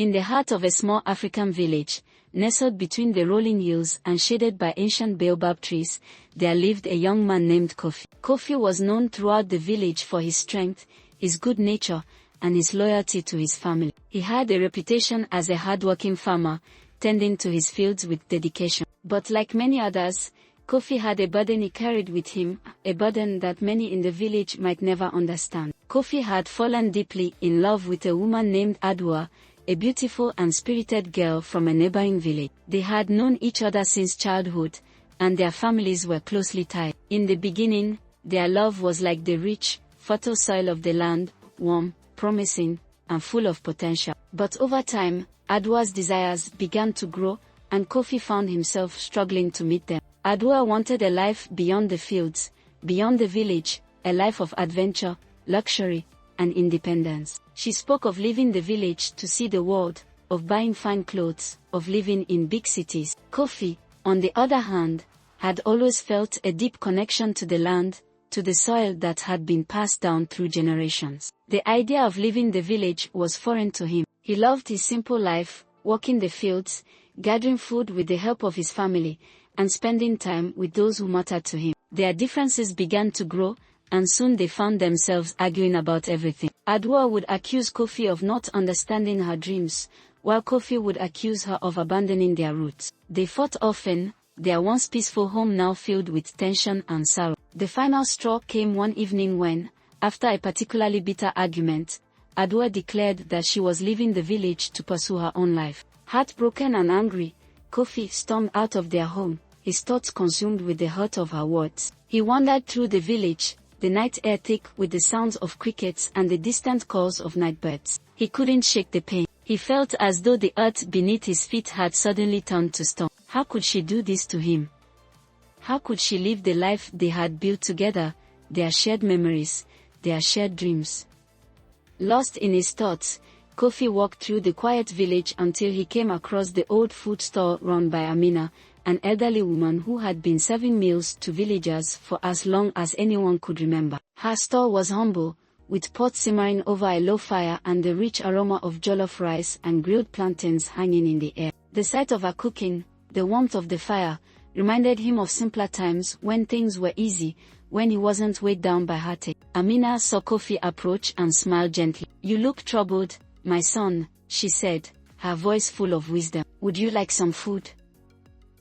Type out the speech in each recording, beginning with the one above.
In the heart of a small African village, nestled between the rolling hills and shaded by ancient baobab trees, there lived a young man named Kofi. Kofi was known throughout the village for his strength, his good nature, and his loyalty to his family. He had a reputation as a hardworking farmer, tending to his fields with dedication. But like many others, Kofi had a burden he carried with him, a burden that many in the village might never understand. Kofi had fallen deeply in love with a woman named Adwa, a beautiful and spirited girl from a neighboring village. They had known each other since childhood, and their families were closely tied. In the beginning, their love was like the rich, fertile soil of the land, warm, promising, and full of potential. But over time, Adwa's desires began to grow, and Kofi found himself struggling to meet them. Adwa wanted a life beyond the fields, beyond the village, a life of adventure, luxury, and independence. She spoke of leaving the village to see the world, of buying fine clothes, of living in big cities. Kofi, on the other hand, had always felt a deep connection to the land, to the soil that had been passed down through generations. The idea of leaving the village was foreign to him. He loved his simple life, working the fields, gathering food with the help of his family, and spending time with those who mattered to him. Their differences began to grow, and soon they found themselves arguing about everything. Adwa would accuse Kofi of not understanding her dreams, while Kofi would accuse her of abandoning their roots. They fought often, their once peaceful home now filled with tension and sorrow. The final straw came one evening when, after a particularly bitter argument, Adwa declared that she was leaving the village to pursue her own life. Heartbroken and angry, Kofi stormed out of their home, his thoughts consumed with the hurt of her words. He wandered through the village, the night air thick with the sounds of crickets and the distant calls of night birds. He couldn't shake the pain. He felt as though the earth beneath his feet had suddenly turned to stone. How could she do this to him? How could she live the life they had built together, their shared memories, their shared dreams? Lost in his thoughts, Kofi walked through the quiet village until he came across the old food store run by Amina, an elderly woman who had been serving meals to villagers for as long as anyone could remember. Her store was humble, with pots simmering over a low fire and the rich aroma of jollof rice and grilled plantains hanging in the air. The sight of her cooking, the warmth of the fire, reminded him of simpler times when things were easy, when he wasn't weighed down by heartache. Amina saw Kofi approach and smiled gently. "You look troubled, my son," she said, her voice full of wisdom. "Would you like some food?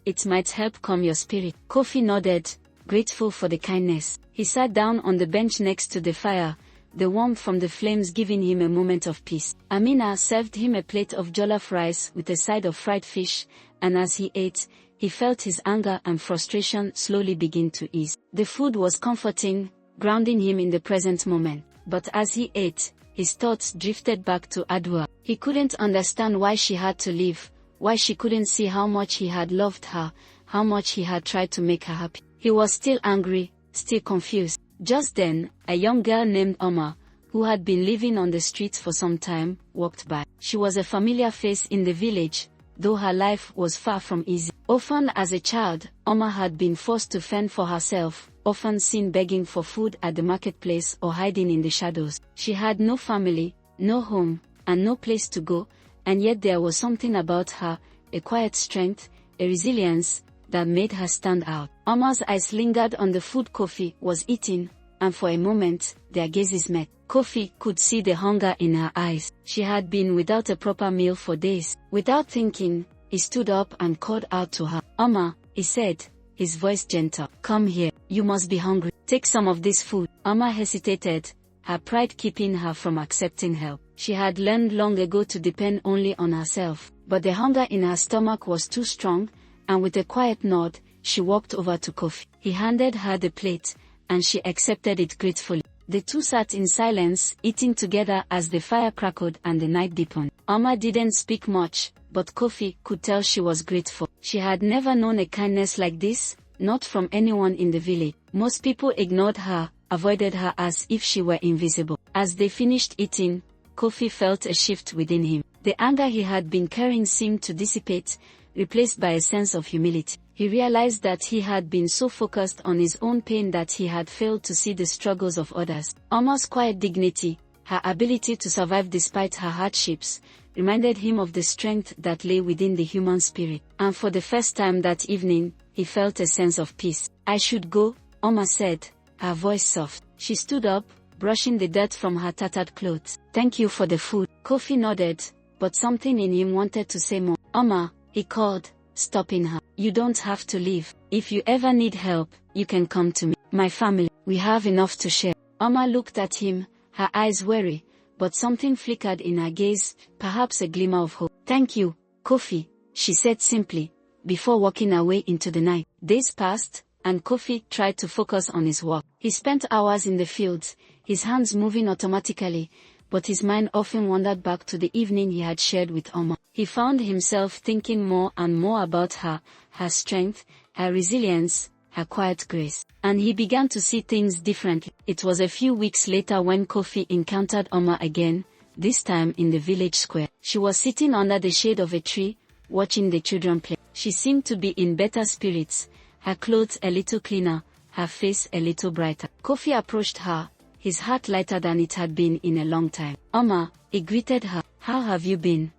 It might help calm your spirit." Kofi nodded, grateful for the kindness. He sat down on the bench next to the fire, the warmth from the flames giving him a moment of peace. Amina served him a plate of jollof rice with a side of fried fish, and as he ate, he felt his anger and frustration slowly begin to ease. The food was comforting, grounding him in the present moment. But as he ate, his thoughts drifted back to Adwa. He couldn't understand why she had to leave, why she couldn't see how much he had loved her, how much he had tried to make her happy. He was still angry, still confused. Just then, a young girl named Amara, who had been living on the streets for some time, walked by. She was a familiar face in the village, though her life was far from easy. Often as a child, Amara had been forced to fend for herself, often seen begging for food at the marketplace or hiding in the shadows. She had no family, no home, and no place to go, and yet there was something about her, a quiet strength, a resilience, that made her stand out. Amara's eyes lingered on the food Kofi was eating, and for a moment, their gazes met. Kofi could see the hunger in her eyes. She had been without a proper meal for days. Without thinking, he stood up and called out to her. "Amara," he said, his voice gentle. "Come here, you must be hungry. Take some of this food." Amara hesitated, her pride keeping her from accepting help. She had learned long ago to depend only on herself, but the hunger in her stomach was too strong, and with a quiet nod, she walked over to Kofi. He handed her the plate, and she accepted it gratefully. The two sat in silence, eating together as the fire crackled and the night deepened. Amara didn't speak much, but Kofi could tell she was grateful. She had never known a kindness like this, not from anyone in the village. Most people ignored her, avoided her as if she were invisible. As they finished eating, Kofi felt a shift within him. The anger he had been carrying seemed to dissipate, replaced by a sense of humility. He realized that he had been so focused on his own pain that he had failed to see the struggles of others. Amara's quiet dignity, her ability to survive despite her hardships, reminded him of the strength that lay within the human spirit. And for the first time that evening, he felt a sense of peace. "I should go," Amara said, her voice soft. She stood up, brushing the dirt from her tattered clothes. "Thank you for the food." Kofi nodded, but something in him wanted to say more. "Amara," he called, stopping her. "You don't have to leave. If you ever need help, you can come to me. My family, we have enough to share." Amara looked at him, her eyes wary, but something flickered in her gaze, perhaps a glimmer of hope. "Thank you, Kofi," she said simply, before walking away into the night. Days passed, and Kofi tried to focus on his work. He spent hours in the fields, his hands moving automatically, but his mind often wandered back to the evening he had shared with Amara. He found himself thinking more and more about her strength, her resilience, her quiet grace. And he began to see things differently. It was a few weeks later when Kofi encountered Amara again, this time in the village square. She was sitting under the shade of a tree, watching the children play. She seemed to be in better spirits, her clothes a little cleaner, her face a little brighter. Kofi approached her, his heart lighter than it had been in a long time. "Amara," he greeted her. "How have you been?"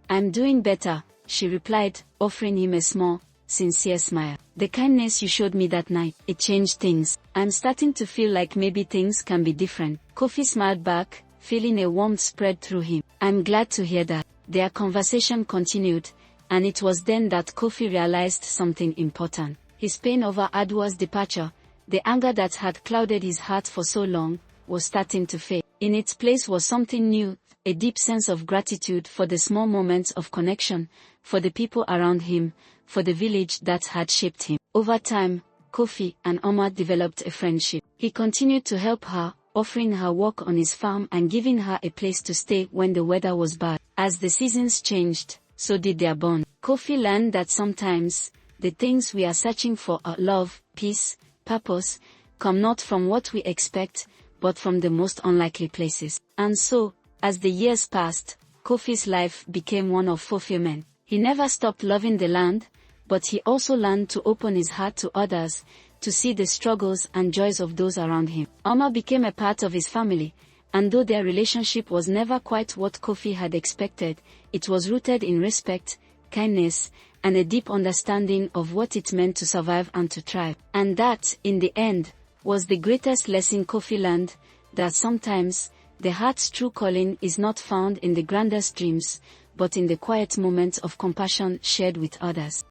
"I'm doing better," she replied, offering him a small, sincere smile. "The kindness you showed me that night, it changed things. I'm starting to feel like maybe things can be different." Kofi smiled back, feeling a warmth spread through him. "I'm glad to hear that." Their conversation continued, and it was then that Kofi realized something important. His pain over Adua's departure, the anger that had clouded his heart for so long, was starting to fade. In its place was something new, a deep sense of gratitude for the small moments of connection, for the people around him, for the village that had shaped him. Over time, Kofi and Amara developed a friendship. He continued to help her, offering her work on his farm and giving her a place to stay when the weather was bad. As the seasons changed, so did their bond. Kofi learned that sometimes, the things we are searching for are love, peace, purpose, come not from what we expect, but from the most unlikely places. And so, as the years passed, Kofi's life became one of fulfillment. He never stopped loving the land, but he also learned to open his heart to others, to see the struggles and joys of those around him. Amara became a part of his family, and though their relationship was never quite what Kofi had expected, it was rooted in respect, kindness, and a deep understanding of what it meant to survive and to thrive. And that, in the end, was the greatest lesson Kofi learned, that sometimes, the heart's true calling is not found in the grandest dreams, but in the quiet moments of compassion shared with others.